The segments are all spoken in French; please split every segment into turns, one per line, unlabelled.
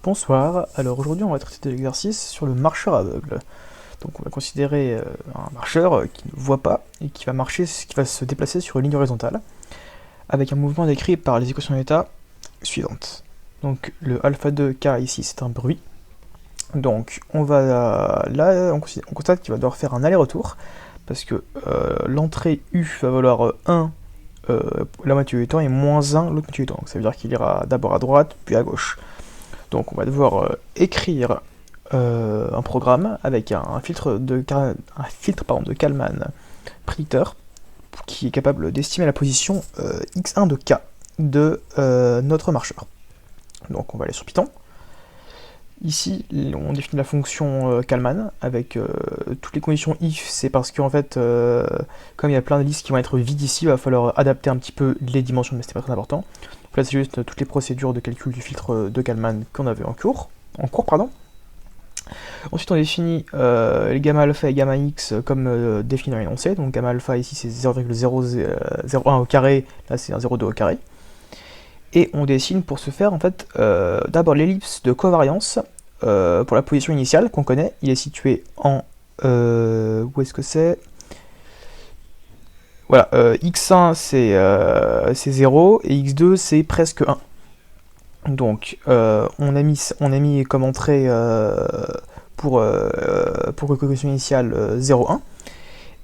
Bonsoir, alors aujourd'hui on va traiter de l'exercice sur le marcheur aveugle. Donc on va considérer un marcheur qui ne voit pas et qui va marcher, qui va se déplacer sur une ligne horizontale avec un mouvement décrit par les équations d'état suivantes. Donc le alpha 2k ici c'est un bruit. Donc on va là on constate qu'il va devoir faire un aller-retour parce que l'entrée U va valoir 1 la moitié du temps et moins 1 l'autre moitié du temps. Donc ça veut dire qu'il ira d'abord à droite puis à gauche. Donc on va devoir écrire un programme avec un filtre de Kalman prédicteur qui est capable d'estimer la position x1 de k de notre marcheur. Donc on va aller sur Python. Ici, on définit la fonction Kalman avec toutes les conditions if, c'est parce qu'en fait, comme il y a plein de listes qui vont être vides ici, il va falloir adapter un petit peu les dimensions, mais c'est pas très important. Donc là, c'est juste toutes les procédures de calcul du filtre de Kalman qu'on avait en cours. Ensuite, on définit les gamma alpha et gamma x comme défini dans l'énoncé. Donc gamma alpha ici c'est 0,001 au carré, là c'est un 0,2 au carré. Et on dessine pour ce faire en fait d'abord l'ellipse de covariance pour la position initiale qu'on connaît. Il est situé en où est-ce que c'est? Voilà, x1 c'est 0 et x2 c'est presque 1. Donc on a mis comme entrée pour l'équation initiale 0,1.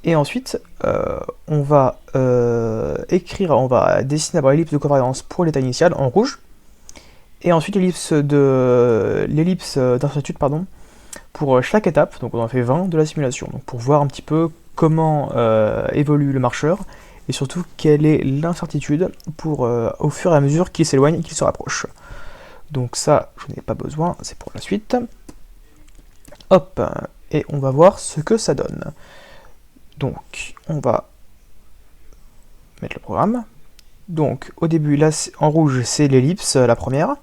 Et ensuite, on va dessiner d'abord l'ellipse de covariance pour l'état initial en rouge, et ensuite l'ellipse d'incertitude pour chaque étape. Donc on en fait 20 de la simulation, donc pour voir un petit peu comment évolue le marcheur, et surtout quelle est l'incertitude au fur et à mesure qu'il s'éloigne et qu'il se rapproche. Donc ça, je n'ai pas besoin, c'est pour la suite. Hop, et on va voir ce que ça donne. Donc, on va mettre le programme. Donc, au début, là, en rouge, c'est l'ellipse, la première.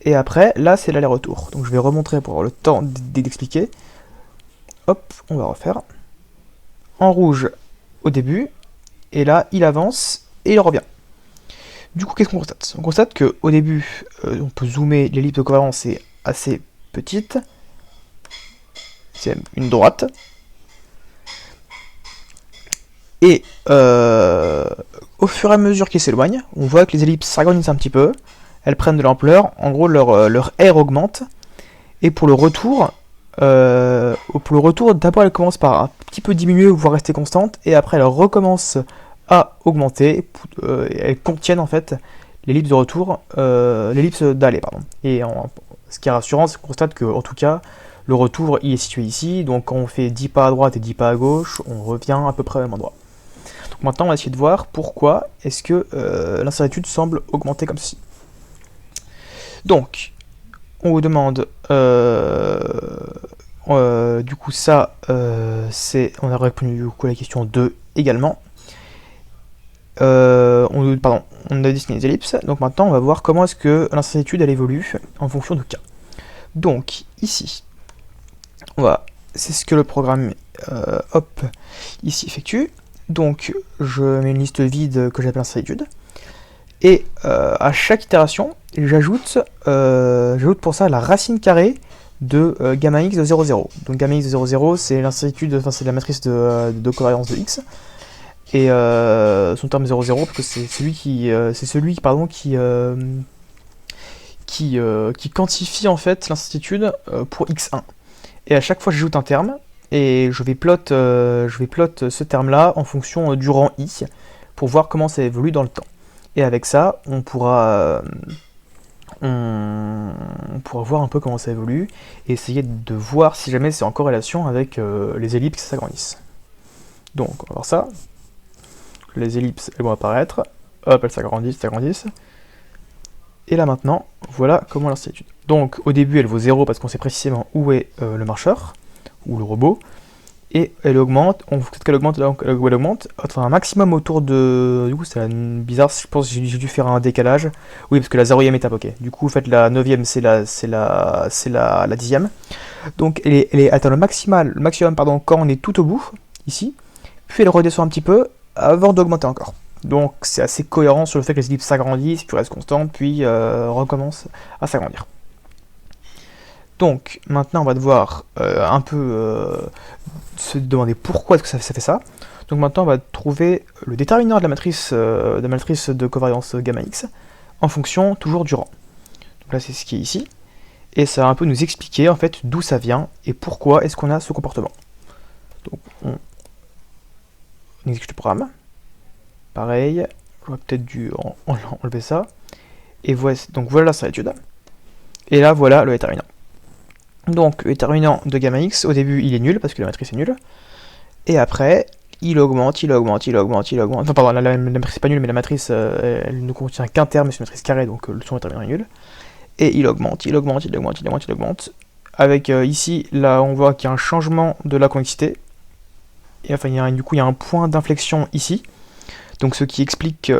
Et après, là, c'est l'aller-retour. Donc, je vais remontrer pour avoir le temps d'expliquer. Hop, on va refaire. En rouge, au début. Et là, il avance et il revient. Du coup, qu'est-ce qu'on constate? On constate qu'au début, on peut zoomer, l'ellipse de covariance est assez petite. C'est une droite. Et au fur et à mesure qu'ils s'éloignent, on voit que les ellipses s'agrandissent un petit peu, elles prennent de l'ampleur, en gros leur R augmente, et pour le retour, d'abord elle commence par un petit peu diminuer, voire rester constante, et après elle recommence à augmenter, et elles contiennent en fait l'ellipse de retour, l'ellipse d'aller, pardon. Et ce qui est rassurant, c'est qu'on constate que, en tout cas, le retour il est situé ici, donc quand on fait 10 pas à droite et 10 pas à gauche, on revient à peu près au même endroit. Donc maintenant on va essayer de voir pourquoi est-ce que l'incertitude semble augmenter comme ceci. Donc, on vous demande, du coup ça, on a répondu du coup à la question 2 également. On a dessiné les ellipses, donc maintenant on va voir comment est-ce que l'incertitude elle évolue en fonction de k. Donc ici, c'est ce que le programme ici effectue. Donc je mets une liste vide que j'appelle incertitude. Et à chaque itération, j'ajoute pour ça la racine carrée de gamma x de 0,0. Donc gamma x de 0,0 c'est l'incertitude, enfin c'est la matrice de covariance de x. Et son terme 0,0 parce que c'est celui qui quantifie en fait l'incertitude pour x1. Et à chaque fois j'ajoute un terme et je vais plot ce terme là en fonction du rang i pour voir comment ça évolue dans le temps. Et avec ça on pourra voir un peu comment ça évolue et essayer de voir si jamais c'est en corrélation avec les ellipses qui s'agrandissent. Donc on va voir ça. Les ellipses elles vont apparaître, hop, elles s'agrandissent. Et là maintenant, voilà comment l'incertitude. Donc au début elle vaut 0 parce qu'on sait précisément où est le marcheur, ou le robot, et elle augmente, on voit qu'elle augmente, là où elle augmente, enfin un maximum autour de... Du coup c'est bizarre, je pense que j'ai dû faire un décalage. Oui parce que la 0ème étape, ok. Du coup en fait la 9ème c'est la 10ème. Donc elle atteint le maximum quand on est tout au bout, ici, puis elle redescend un petit peu avant d'augmenter encore. Donc c'est assez cohérent sur le fait que les ellipses s'agrandissent, puis restent constantes, puis recommencent à s'agrandir. Donc maintenant on va devoir un peu se demander pourquoi est-ce que ça fait ça. Donc maintenant on va trouver le déterminant de la matrice de covariance gamma x en fonction toujours du rang. Donc là c'est ce qui est ici. Et ça va un peu nous expliquer en fait d'où ça vient et pourquoi est-ce qu'on a ce comportement. Donc on exécute le programme. Pareil, j'aurais peut-être dû enlever ça. Et voici, donc voilà sa étude. Et là voilà le déterminant. Donc le déterminant de gamma x, au début il est nul parce que la matrice est nulle. Et après, il augmente. Enfin pardon, la matrice n'est pas nulle, mais la matrice elle ne contient qu'un terme, c'est une matrice carrée, donc son déterminant est nul. Et il augmente. Avec ici, là on voit qu'il y a un changement de la convexité. Et enfin, du coup il y a un point d'inflexion ici. Donc ce qui explique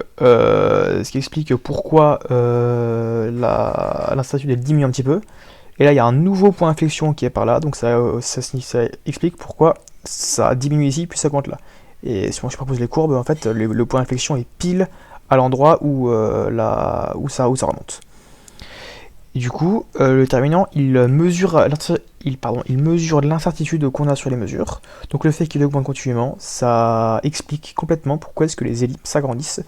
pourquoi l'incertitude elle diminue un petit peu. Et là il y a un nouveau point d'inflexion qui est par là, donc ça explique pourquoi ça diminue ici puis ça augmente là. Et si on superpose les courbes, en fait le point d'inflexion est pile à l'endroit où ça remonte. Et du coup, le déterminant il mesure l'incertitude qu'on a sur les mesures. Donc le fait qu'il augmente continuellement, ça explique complètement pourquoi est-ce que les ellipses s'agrandissent.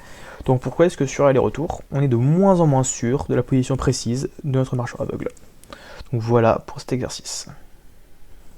Donc pourquoi est-ce que sur aller-retour, on est de moins en moins sûr de la position précise de notre marcheur aveugle. Donc voilà pour cet exercice.